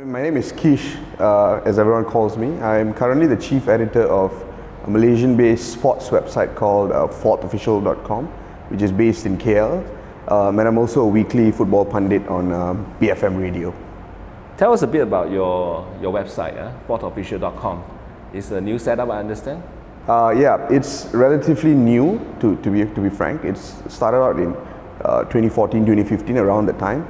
My name is Keesh, as everyone calls me. I'm currently the chief editor of a Malaysian-based sports website called fourthofficial.com, which is based in KL. And I'm also a weekly football pundit on BFM radio. Tell us a bit about your website, fourthofficial.com. It's a new setup, I understand? Yeah, it's relatively new, to be frank. It's started out in 2014, 2015, around that time.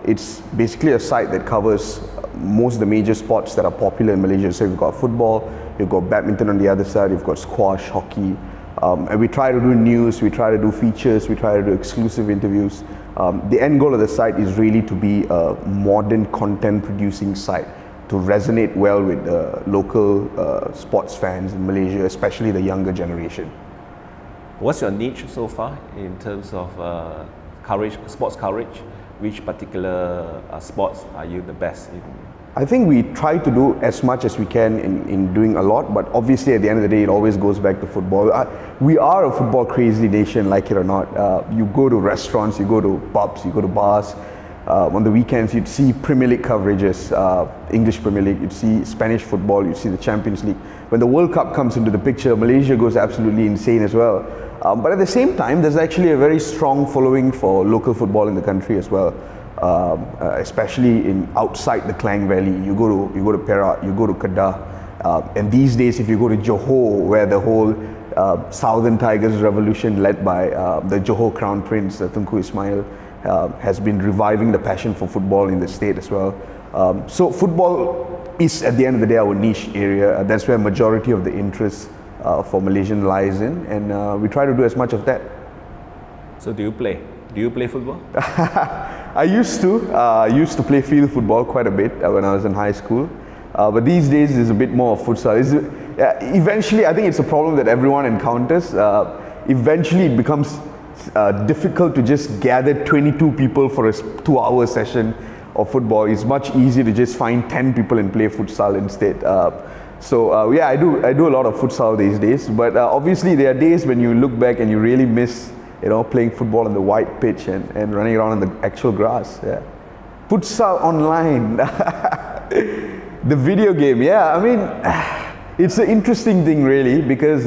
It's basically a site that covers most of the major sports that are popular in Malaysia. So you've got football, you've got badminton on the other side, you've got squash, hockey, and we try to do news, we try to do features, we try to do exclusive interviews. The end goal of the site is really to be a modern content producing site to resonate well with local sports fans in Malaysia, especially the younger generation. What's your niche so far in terms of coverage, sports coverage? Which particular sports are you the best in? I think we try to do as much as we can in doing a lot, but obviously at the end of the day it always goes back to football. We are a football crazy nation, like it or not. You go to restaurants, you go to pubs, you go to bars. On the weekends you'd see Premier League coverages, English Premier League, you'd see Spanish football, you'd see the Champions League. When the World Cup comes into the picture, Malaysia goes absolutely insane as well. But at the same time, there's actually a very strong following for local football in the country as well, especially in outside the Klang Valley. You go to Perak, you go to Kedah, and these days, if you go to Johor, where the whole Southern Tigers revolution, led by the Johor Crown Prince Tunku Ismail, has been reviving the passion for football in the state as well. So football is, at the end of the day, our niche area. That's where majority of the interest for Malaysian lies in, and we try to do as much of that. So do you play football? I used to play field football quite a bit when I was in high school, but these days it's a bit more of futsal. Eventually, I think it's a problem that everyone encounters. Eventually it becomes difficult to just gather 22 people for a 2-hour session of football. It's much easier to just find 10 people and play futsal instead. So yeah, I do a lot of futsal these days, but obviously there are days when you look back and you really miss, playing football on the white pitch and running around on the actual grass. Yeah. Futsal online, the video game. Yeah, I mean, it's an interesting thing really, because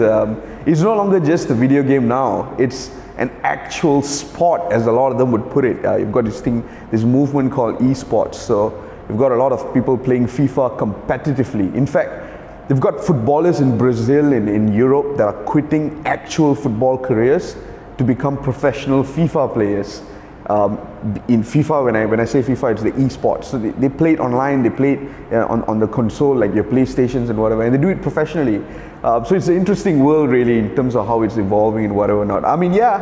it's no longer just a video game now. It's an actual sport, as a lot of them would put it. You've got this movement called esports. So you've got a lot of people playing FIFA competitively. In fact, they've got footballers in Brazil and in Europe that are quitting actual football careers to become professional FIFA players. In FIFA, when I say FIFA, it's the esports. So they play it online, they play it on the console, like your PlayStations and whatever, and they do it professionally. So it's an interesting world really in terms of how it's evolving and whatever not. I mean, yeah,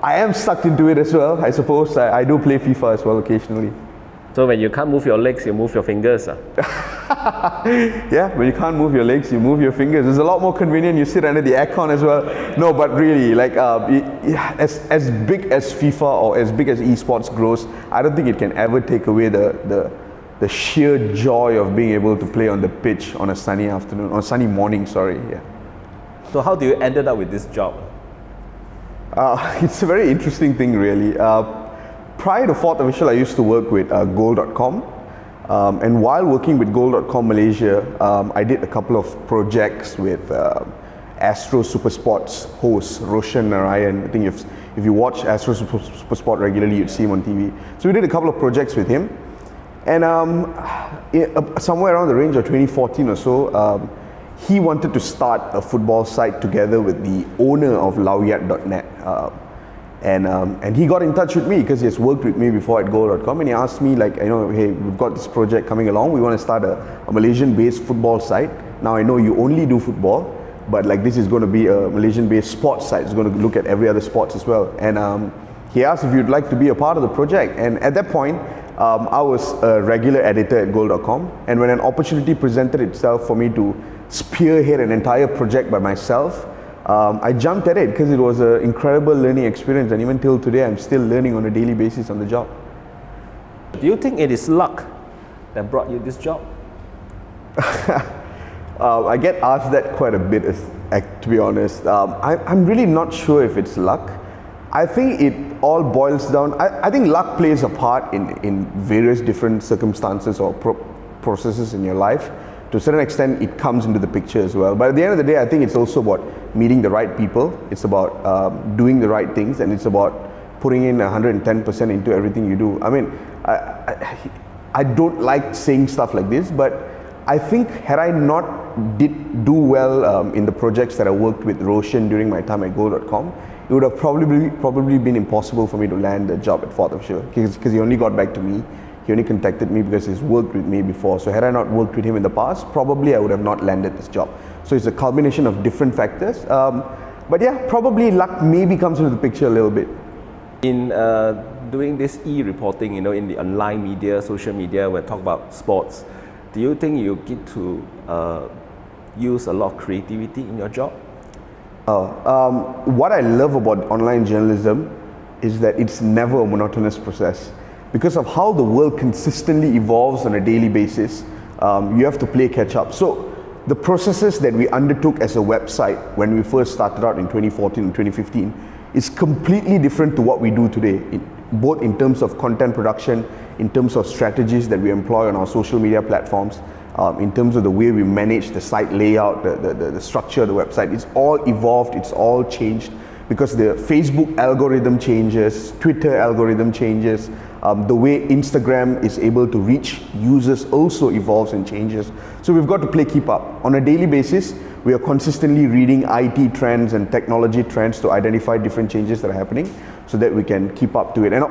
I am sucked into it as well, I suppose. I do play FIFA as well occasionally. So when you can't move your legs, you move your fingers? Yeah, when you can't move your legs, you move your fingers. It's a lot more convenient. You sit under the aircon as well. No, but really, like as big as FIFA or as big as esports grows, I don't think it can ever take away the sheer joy of being able to play on the pitch on a sunny afternoon, or sunny morning, sorry. Yeah. So how do you ended up with this job? It's a very interesting thing really. Prior to Fourth Official, I used to work with Goal.com, and while working with Goal.com Malaysia, I did a couple of projects with Astro Supersports host Roshan Narayan. I think if you watch Astro Supersport regularly, you'd see him on TV. So we did a couple of projects with him, and somewhere around the range of 2014 or so, he wanted to start a football site together with the owner of Lawyat.net. And he got in touch with me because he has worked with me before at Goal.com, and he asked me like, hey, we've got this project coming along. We want to start a Malaysian-based football site. Now I know you only do football, but like this is going to be a Malaysian-based sports site. It's going to look at every other sports as well. And he asked if you'd like to be a part of the project. And at that point, I was a regular editor at Goal.com, and when an opportunity presented itself for me to spearhead an entire project by myself, I jumped at it because it was an incredible learning experience, and even till today I'm still learning on a daily basis on the job. Do you think it is luck that brought you this job? I get asked that quite a bit, to be honest. I'm really not sure if it's luck. I think it all boils down. I think luck plays a part in various different circumstances or processes in your life. To a certain extent, it comes into the picture as well. But at the end of the day, I think it's also about meeting the right people. It's about doing the right things, and it's about putting in 110% into everything you do. I mean, I don't like saying stuff like this, but I think had I not do well in the projects that I worked with Roshan during my time at Go.com, it would have probably been impossible for me to land a job at 4th Official, because he only got back to me. He only contacted me because he's worked with me before. So had I not worked with him in the past, probably I would have not landed this job. So it's a combination of different factors. But yeah, probably luck maybe comes into the picture a little bit. In doing this e-reporting, you know, in the online media, social media, when talk about sports, do you think you get to use a lot of creativity in your job? What I love about online journalism is that it's never a monotonous process. Because of how the world consistently evolves on a daily basis, you have to play catch up. So the processes that we undertook as a website when we first started out in 2014 and 2015 is completely different to what we do today, both in terms of content production, in terms of strategies that we employ on our social media platforms, in terms of the way we manage the site layout, the structure of the website. It's all evolved, it's all changed, because the Facebook algorithm changes, Twitter algorithm changes, the way Instagram is able to reach users also evolves and changes. So we've got to keep up. On a daily basis, we are consistently reading IT trends and technology trends to identify different changes that are happening so that we can keep up to it. And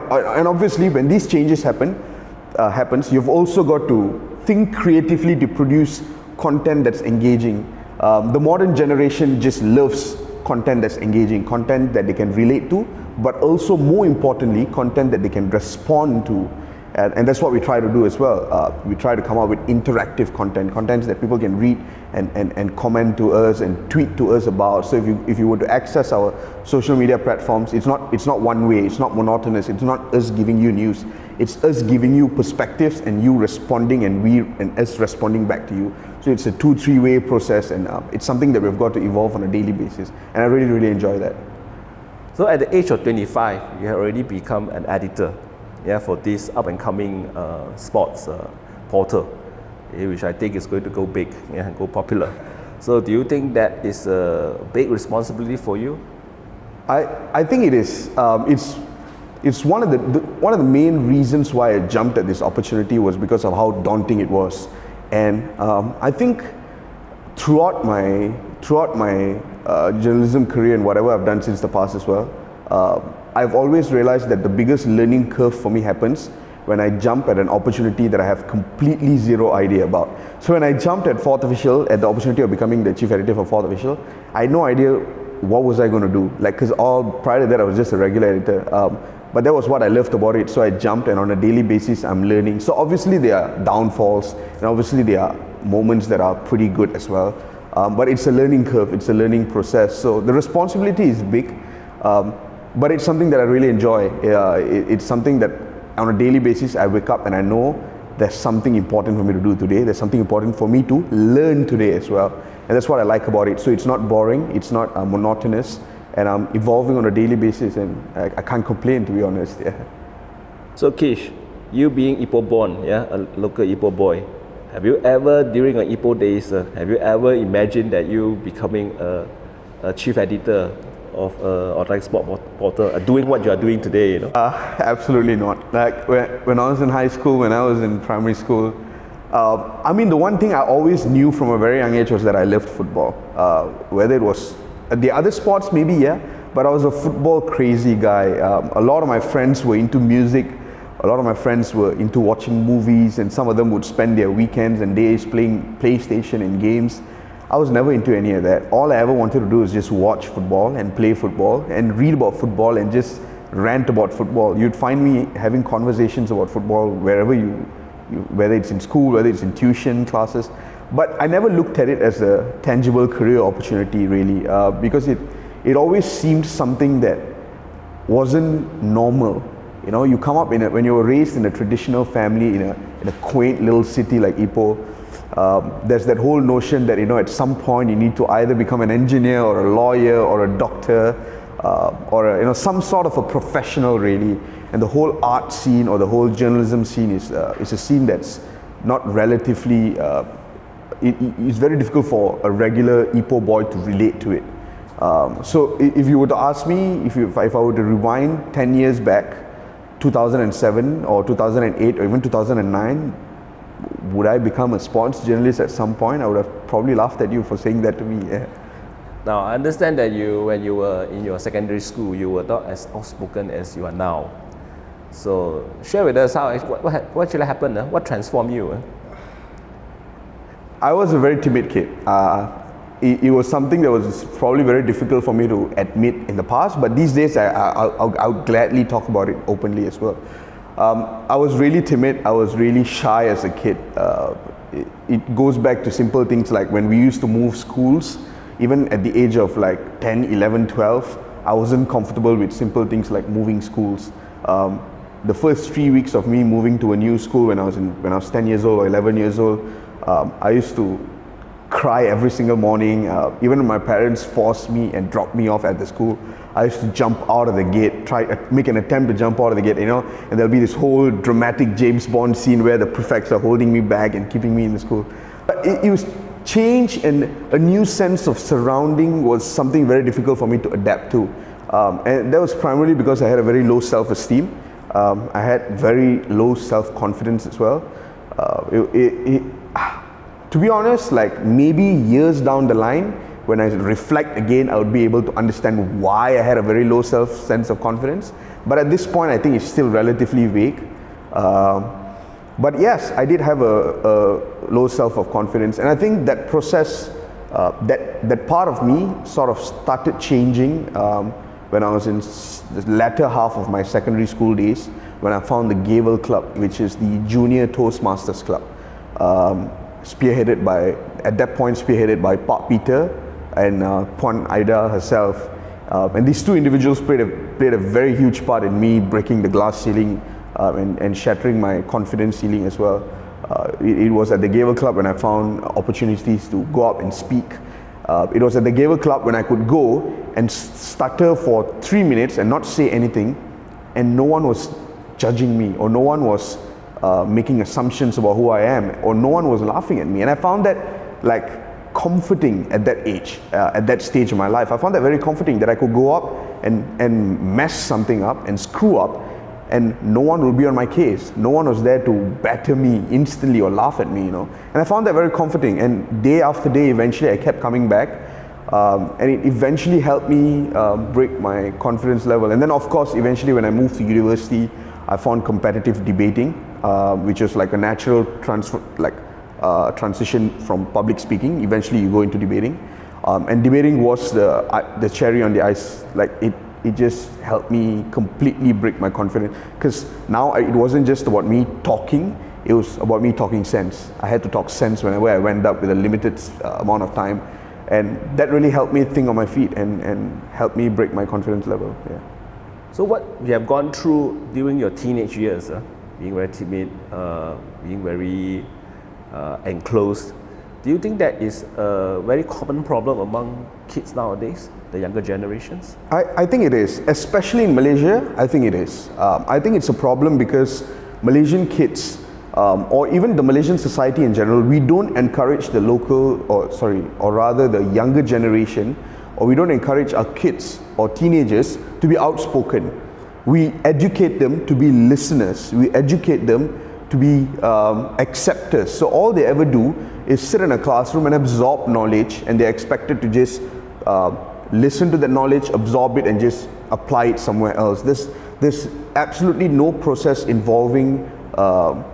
obviously when these changes happens, you've also got to think creatively to produce content that's engaging. The modern generation just loves content that's engaging, content that they can relate to, but also more importantly, content that they can respond to. And that's what we try to do as well. We try to come up with interactive contents that people can read and comment to us and tweet to us about. So if you were to access our social media platforms, it's not one way, it's not monotonous, it's not us giving you news, it's us giving you perspectives and you responding and us responding back to you. So it's a 2-3 way process, and it's something that we've got to evolve on a daily basis, and I really enjoy that. So at the age of 25, you have already become an editor, yeah, for this up-and-coming sports portal, which I think is going to go big, yeah, and go popular. So do you think that is a big responsibility for you? I think it is. It's one of the main reasons why I jumped at this opportunity was because of how daunting it was, and I think throughout my journalism career and whatever I've done since the past as well, I've always realized that the biggest learning curve for me happens when I jump at an opportunity that I have completely zero idea about. So when I jumped at 4th Official, at the opportunity of becoming the chief editor for 4th Official, I had no idea what was I going to do. Like, because prior to that I was just a regular editor. But that was what I loved about it. So I jumped, and on a daily basis I'm learning. So obviously there are downfalls, and obviously there are moments that are pretty good as well. But it's a learning curve, it's a learning process. So the responsibility is big. But it's something that I really enjoy. It's something that on a daily basis I wake up and I know there's something important for me to do today. There's something important for me to learn today as well. And that's what I like about it. So it's not boring, it's not monotonous, and I'm evolving on a daily basis, and I can't complain, to be honest. Yeah. So Keesh, you being Ipoh born, yeah, a local Ipoh boy, have you ever, during your Ipoh days, have you ever imagined that you becoming a chief editor of online sport portal, doing what you are doing today, you know? Absolutely not. Like when I was in high school, when I was in primary school, I mean, the one thing I always knew from a very young age was that I loved football. Whether it was the other sports, maybe, yeah, but I was a football crazy guy. A lot of my friends were into music. A lot of my friends were into watching movies, and some of them would spend their weekends and days playing PlayStation and games. I was never into any of that. All I ever wanted to do is just watch football and play football and read about football and just rant about football. You'd find me having conversations about football wherever whether it's in school, whether it's in tuition classes. But I never looked at it as a tangible career opportunity, really, because it always seemed something that wasn't normal. You know, you come up when you were raised in a traditional family in a quaint little city like Ipoh. There's that whole notion that, you know, at some point you need to either become an engineer or a lawyer or a doctor or some sort of a professional really, and the whole art scene or the whole journalism scene is a scene that's not relatively. It's very difficult for a regular Ipoh boy to relate to it. So if you were to ask me, if I were to rewind 10 years back, 2007 or 2008 or even 2009, would I become a sports journalist at some point? I would have probably laughed at you for saying that to me. Yeah. Now, I understand that when you were in your secondary school, you were not as outspoken as you are now. So share with us what actually happened. What transformed you? I was a very timid kid. It was something that was probably very difficult for me to admit in the past, but these days I'll gladly talk about it openly as well. I was really timid. I was really shy as a kid. It goes back to simple things like when we used to move schools, even at the age of like 10, 11, 12, I wasn't comfortable with simple things like moving schools. The first 3 weeks of me moving to a new school when I was 10 years old or 11 years old, I used to cry every single morning. Even when my parents forced me and dropped me off at the school, I used to jump out of the gate, make an attempt to jump out of the gate, and there'll be this whole dramatic James Bond scene where the prefects are holding me back and keeping me in the school. But it was change, and a new sense of surrounding was something very difficult for me to adapt to. And that was primarily because I had a very low self-esteem. I had very low self-confidence as well. To be honest, like maybe years down the line, when I reflect again, I would be able to understand why I had a very low sense of confidence. But at this point, I think it's still relatively vague. But yes, I did have a low self of confidence, and I think that process, that part of me sort of started changing when I was in the latter half of my secondary school days, when I found the Gavel Club, which is the Junior Toastmasters Club. Spearheaded by Pak Peter and Puan Nor Aida herself, and these two individuals played a very huge part in me breaking the glass ceiling and shattering my confidence ceiling as well. It was at the Gavel Club when I found opportunities to go up and speak. It was at the Gavel Club when I could go and stutter for 3 minutes and not say anything, and no one was judging me, or no one was making assumptions about who I am, or no one was laughing at me. And I found that like comforting at that age, at that stage of my life. I found that very comforting, that I could go up and mess something up and screw up, and no one will be on my case. No one was there to batter me instantly or laugh at me, And I found that very comforting, and day after day, eventually I kept coming back, and it eventually helped me break my confidence level. And then of course, eventually when I moved to university, I found competitive debating, which was like a natural transition from public speaking. Eventually you go into debating, and debating was the cherry on the ice. Like it just helped me completely break my confidence, because now it wasn't just about me talking, it was about me talking sense. I had to talk sense whenever I went up with a limited amount of time, and that really helped me think on my feet and helped me break my confidence level. Yeah. So what you have gone through during your teenage years, being very timid, being very enclosed, do you think that is a very common problem among kids nowadays, the younger generations? I think it is, especially in Malaysia. I think it is. I think it's a problem because Malaysian kids, or even the Malaysian society in general, we don't encourage the or rather the younger generation, or we don't encourage our kids or teenagers to be outspoken. We educate them to be listeners. We educate them to be acceptors. So all they ever do is sit in a classroom and absorb knowledge, and they're expected to just listen to that knowledge, absorb it, and just apply it somewhere else. There's absolutely no process involving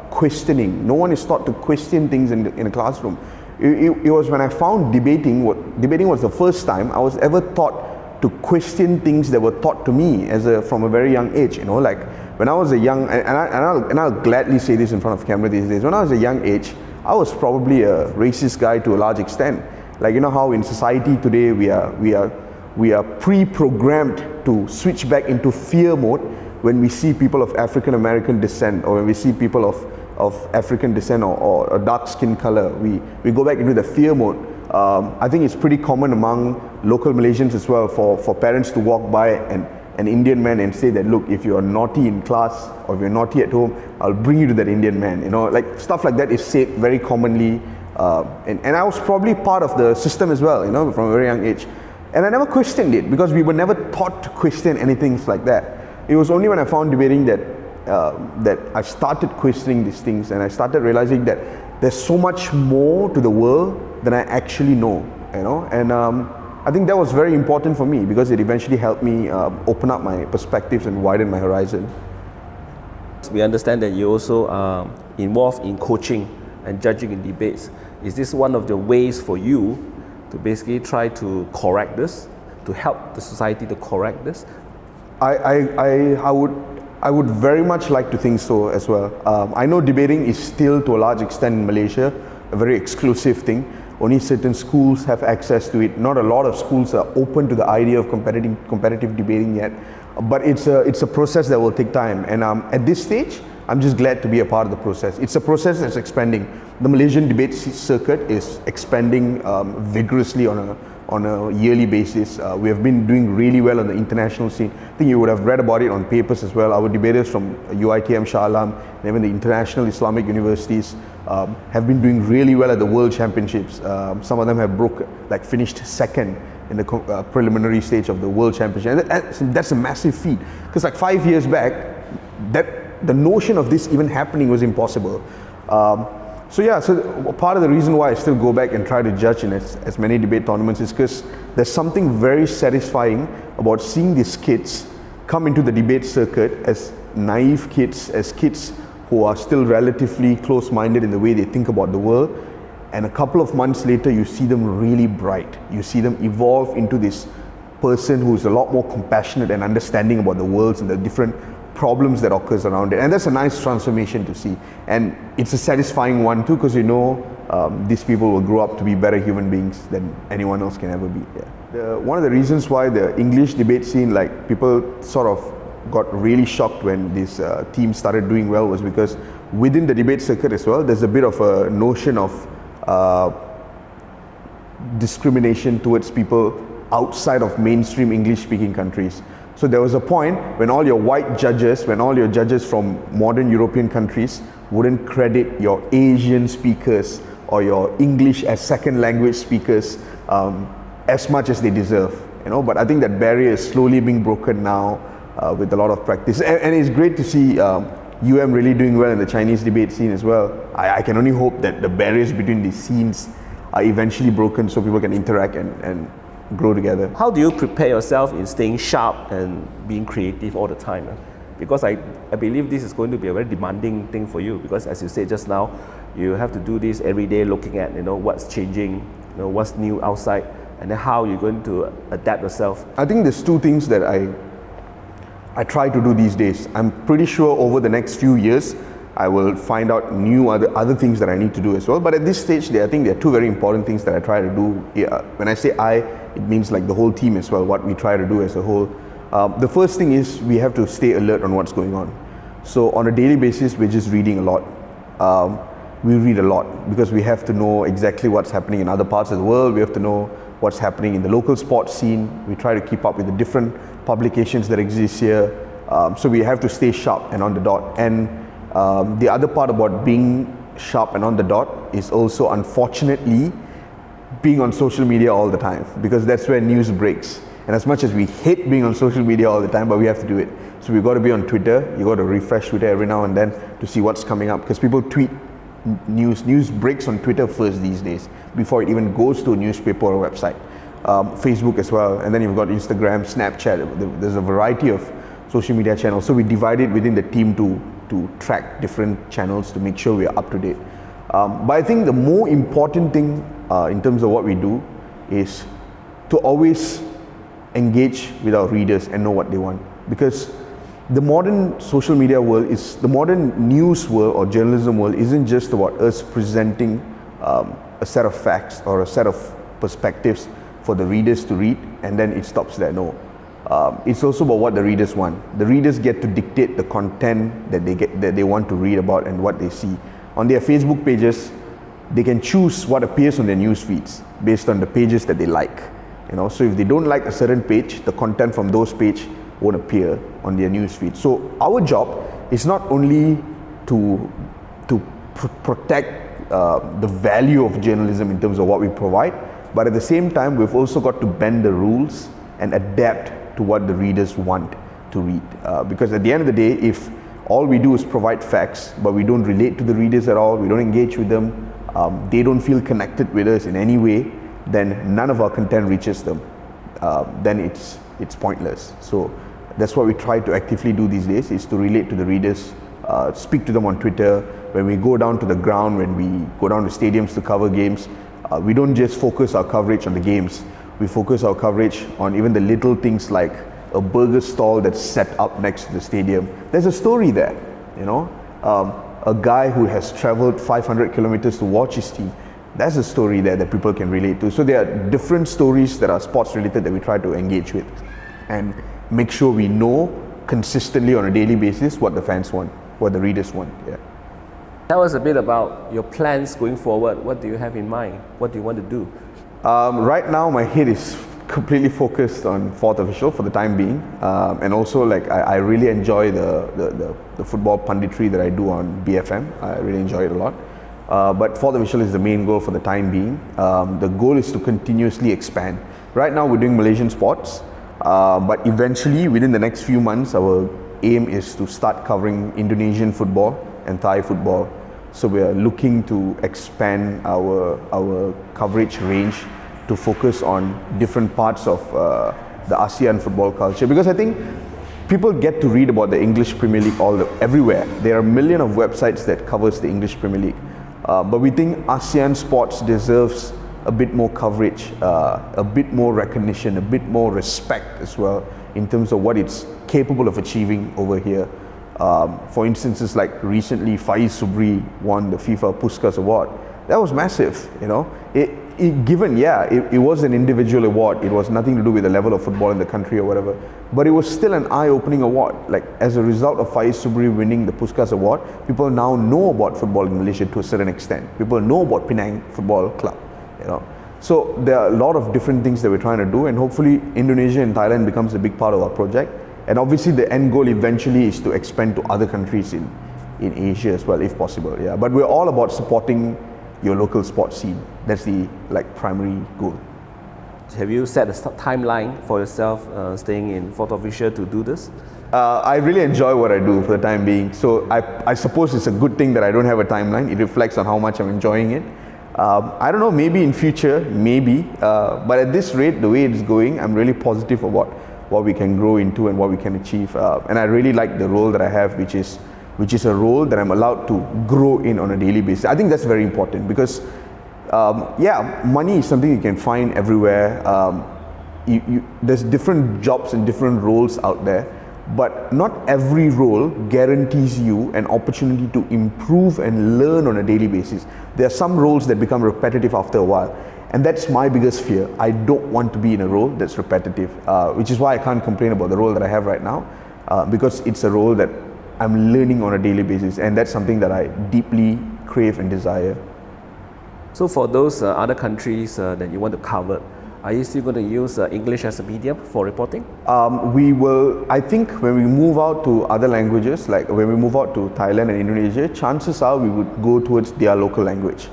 questioning. No one is taught to question things in a classroom. It was when I found debating was the first time I was ever taught to question things that were taught to me from a very young age. Like when I was a young, and I'll gladly say this in front of camera these days. When I was a young age, I was probably a racist guy to a large extent. Like how in society today we are pre-programmed to switch back into fear mode when we see people of African American descent, or when we see people of African descent or dark skin color. We go back into the fear mode. I think it's pretty common among local Malaysians as well for parents to walk by an Indian man and say that, look, if you're naughty in class or if you're naughty at home, I'll bring you to that Indian man. You know, like stuff like that is said very commonly. And I was probably part of the system as well, you know, from a very young age. And I never questioned it because we were never taught to question anything like that. It was only when I found debating that I started questioning these things, and I started realizing that there's so much more to the world than I actually know, you know. And I think that was very important for me because it eventually helped me open up my perspectives and widen my horizon. We understand that you also are involved in coaching and judging in debates. Is this one of the ways for you to basically try to correct this, to help the society to correct this? I would very much like to think so as well. I know debating is still to a large extent in Malaysia a very exclusive thing. Only certain schools have access to it. Not a lot of schools are open to the idea of competitive debating yet. But it's a process that will take time. And at this stage, I'm just glad to be a part of the process. It's a process that's expanding. The Malaysian debate circuit is expanding vigorously on a yearly basis. We have been doing really well on the international scene. I think you would have read about it on papers as well. Our debaters from UiTM, Shah Alam, and even the international Islamic universities have been doing really well at the World Championships. Some of them have finished second in the preliminary stage of the World Championship. And that's a massive feat. Because like 5 years back, the notion of this even happening was impossible. So part of the reason why I still go back and try to judge in as many debate tournaments is because there's something very satisfying about seeing these kids come into the debate circuit as naive kids, as kids who are still relatively close-minded in the way they think about the world. And a couple of months later, you see them really bright. You see them evolve into this person who's a lot more compassionate and understanding about the world and the different problems that occurs around it. And that's a nice transformation to see. And it's a satisfying one too, because you know these people will grow up to be better human beings than anyone else can ever be. Yeah. One of the reasons why the English debate scene, like people sort of got really shocked when this team started doing well, was because within the debate circuit as well, there's a bit of a notion of discrimination towards people outside of mainstream English-speaking countries. So there was a point when all your white judges, when all your judges from modern European countries wouldn't credit your Asian speakers or your English as second language speakers as much as they deserve. You know, but I think that barrier is slowly being broken now with a lot of practice. And it's great to see really doing well in the Chinese debate scene as well. I can only hope that the barriers between these scenes are eventually broken so people can interact and grow together. How do you prepare yourself in staying sharp and being creative all the time? Because I believe this is going to be a very demanding thing for you, because as you said just now, you have to do this every day, looking at what's changing, what's new outside, and then how you're going to adapt yourself. I think there's two things that I try to do these days. I'm pretty sure over the next few years I will find out new other things that I need to do as well. But at this stage, I think there are two very important things that I try to do. When I say it means like the whole team as well, what we try to do as a whole. The first thing is we have to stay alert on what's going on. So on a daily basis, we're just reading a lot. We read a lot because we have to know exactly what's happening in other parts of the world. We have to know what's happening in the local sports scene. We try to keep up with the different publications that exist here. So we have to stay sharp and on the dot. And the other part about being sharp and on the dot is also, unfortunately, being on social media all the time, because that's where news breaks. And as much as we hate being on social media all the time, but we have to do it. So we've got to be on Twitter. You've got to refresh Twitter every now and then to see what's coming up, because people tweet news. News breaks on Twitter first these days before it even goes to a newspaper or a website. Facebook as well, and then you've got Instagram, Snapchat. There's a variety of social media channels. So we divided within the team to track different channels to make sure we are up to date. But I think the more important thing in terms of what we do is to always engage with our readers and know what they want, because the modern social media world the modern news world or journalism world isn't just about us presenting a set of facts or a set of perspectives for the readers to read and then it stops there. No. It's also about what the readers want. The readers get to dictate the content that they want to read about and what they see. On their Facebook pages, they can choose what appears on their news feeds based on the pages that they like. So if they don't like a certain page, the content from those pages won't appear on their news feed. So our job is not only to protect the value of journalism in terms of what we provide, but at the same time, we've also got to bend the rules and adapt to what the readers want to read. Because at the end of the day, if all we do is provide facts, but we don't relate to the readers at all, we don't engage with them, they don't feel connected with us in any way, then none of our content reaches them. Then it's pointless. So that's what we try to actively do these days, is to relate to the readers, speak to them on Twitter. When we go down to the ground, when we go down to stadiums to cover games, we don't just focus our coverage on the games. We focus our coverage on even the little things like a burger stall that's set up next to the stadium. There's a story there, a guy who has traveled 500 kilometers to watch his team. That's a story there that people can relate to. So there are different stories that are sports related that we try to engage with and make sure we know consistently on a daily basis what the fans want, what the readers want. Yeah. Tell us a bit about your plans going forward. What do you have in mind? What do you want to do? Right now, my head is completely focused on fourth official for the time being, and also I really enjoy the football punditry that I do on BFM. I really enjoy it a lot. But fourth official is the main goal for the time being. The goal is to continuously expand. Right now, we're doing Malaysian sports, but eventually, within the next few months, our aim is to start covering Indonesian football and Thai football. So we are looking to expand our coverage range to focus on different parts of the ASEAN football culture, because I think people get to read about the English Premier League everywhere. There are a million of websites that covers the English Premier League, but we think ASEAN sports deserves a bit more coverage, a bit more recognition, a bit more respect as well in terms of what it's capable of achieving over here. For instances like recently Faiz Subri won the FIFA Puskas Award. That was massive, It was an individual award. It was nothing to do with the level of football in the country or whatever, but it was still an eye-opening award. Like, as a result of Faiz Subri winning the Puskas Award, people now know about football in Malaysia to a certain extent. People know about Penang Football Club, So there are a lot of different things that we're trying to do, and hopefully Indonesia and Thailand becomes a big part of our project. And obviously the end goal eventually is to expand to other countries in Asia as well, if possible. Yeah, but we're all about supporting your local sports scene. That's the primary goal. Have you set a timeline for yourself staying in fourth official to do this? I really enjoy what I do for the time being. So I suppose it's a good thing that I don't have a timeline. It reflects on how much I'm enjoying it. I don't know, maybe in future, but at this rate, the way it's going, I'm really positive about what we can grow into and what we can achieve. And I really like the role that I have, which is a role that I'm allowed to grow in on a daily basis. I think that's very important because, money is something you can find everywhere. There's different jobs and different roles out there, but not every role guarantees you an opportunity to improve and learn on a daily basis. There are some roles that become repetitive after a while. And that's my biggest fear. I don't want to be in a role that's repetitive, which is why I can't complain about the role that I have right now, because it's a role that I'm learning on a daily basis, and that's something that I deeply crave and desire. So for those other countries that you want to cover, are you still going to use English as a medium for reporting? We will, I think when we move out to other languages, like when we move out to Thailand and Indonesia, chances are we would go towards their local language.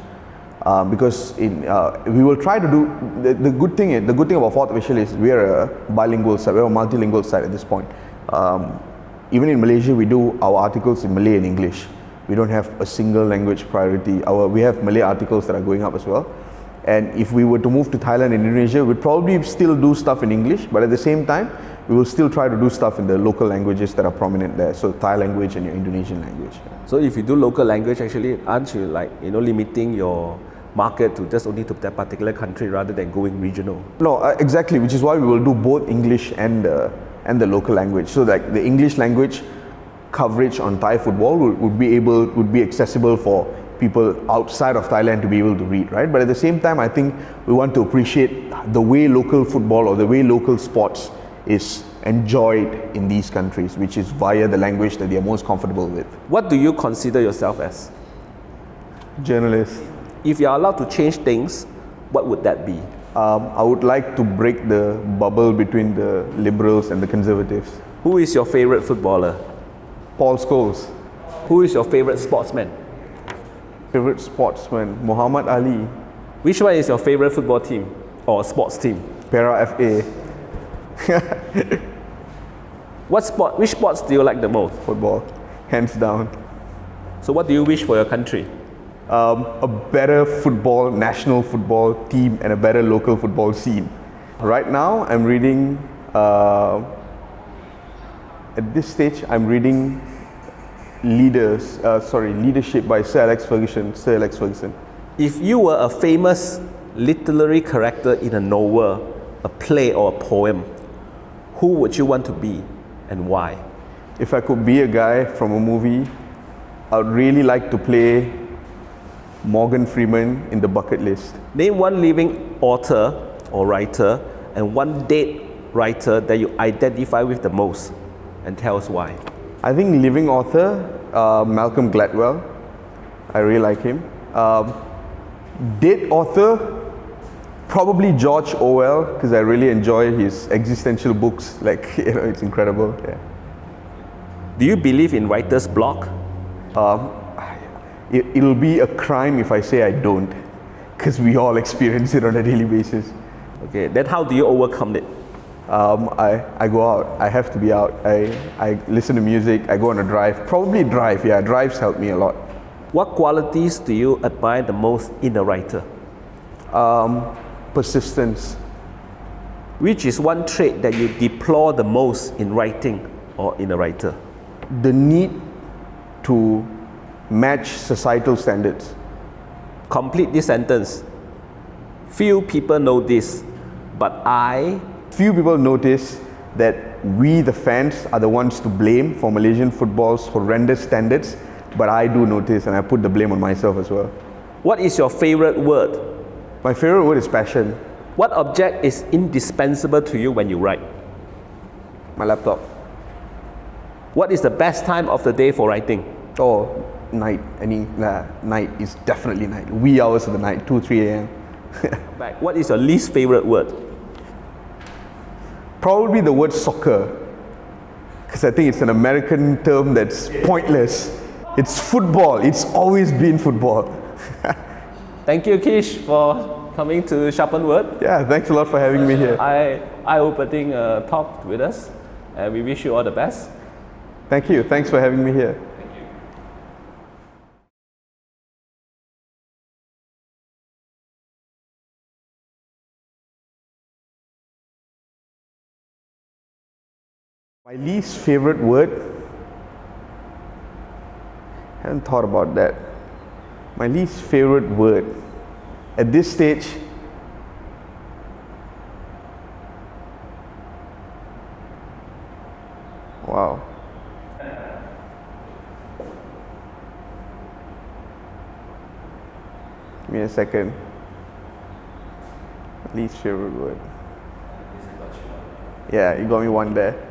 Because we will try to do the good thing about fourth official is we are a bilingual site, we are a multilingual site at this point. Even in Malaysia, we do our articles in Malay and English. We don't have a single language priority. We have Malay articles that are going up as well. And if we were to move to Thailand and Indonesia, we'd probably still do stuff in English, but at the same time, we will still try to do stuff in the local languages that are prominent there. So Thai language and your Indonesian language. So if you do local language, actually, aren't you limiting your market to just only to that particular country rather than going regional? No, exactly, which is why we will do both English and the local language. So like the English language coverage on Thai football would be accessible for people outside of Thailand to be able to read, right? But at the same time, I think we want to appreciate the way local football or the way local sports is enjoyed in these countries, which is via the language that they are most comfortable with. What do you consider yourself as? Journalist. If you are allowed to change things, what would that be? I would like to break the bubble between the liberals and the conservatives. Who is your favorite footballer? Paul Scholes. Who is your favorite sportsman? Favorite sportsman, Muhammad Ali. Which one is your favorite football team or sports team? Para FA. Which sports do you like the most? Football, hands down. So what do you wish for your country? A better football, national football team and a better local football scene. Right now, I'm reading, at this stage, I'm reading Leadership by Sir Alex Ferguson. If you were a famous literary character in a novel, a play or a poem, who would you want to be and why? If I could be a guy from a movie, I would really like to play Morgan Freeman in The Bucket List. Name one living author or writer and one dead writer that you identify with the most and tell us why. I think living author, Malcolm Gladwell. I really like him. Dead author, probably George Orwell, because I really enjoy his existential books. Like, it's incredible. Yeah. Do you believe in writer's block? It'll be a crime if I say I don't, because we all experience it on a daily basis. Okay, then how do you overcome it? I go out. I have to be out. I listen to music. I go on a drive. Probably drive. Yeah, drives help me a lot. What qualities do you admire the most in a writer? Persistence. Which is one trait that you deplore the most in writing or in a writer? The need to match societal standards. Complete this sentence. Few people know this, but I... Few people notice that we, the fans, are the ones to blame for Malaysian football's horrendous standards, but I do notice and I put the blame on myself as well. What is your favorite word? My favorite word is passion. What object is indispensable to you when you write? My laptop. What is the best time of the day for writing? Oh, night. Night is definitely night. Wee hours of the night, 2, 3 a.m. Back. What is your least favorite word? Probably the word soccer, because I think it's an American term that's pointless. It's football. It's always been football. Thank you, Kish, for coming to Sharpened Word. Yeah, thanks a lot for having me here. Eye-opening talk with us, and we wish you all the best. Thank you. Thanks for having me here. My least favorite word? I haven't thought about that. My least favorite word at this stage, wow. Give me a second. Least favorite word. Yeah, you got me one there.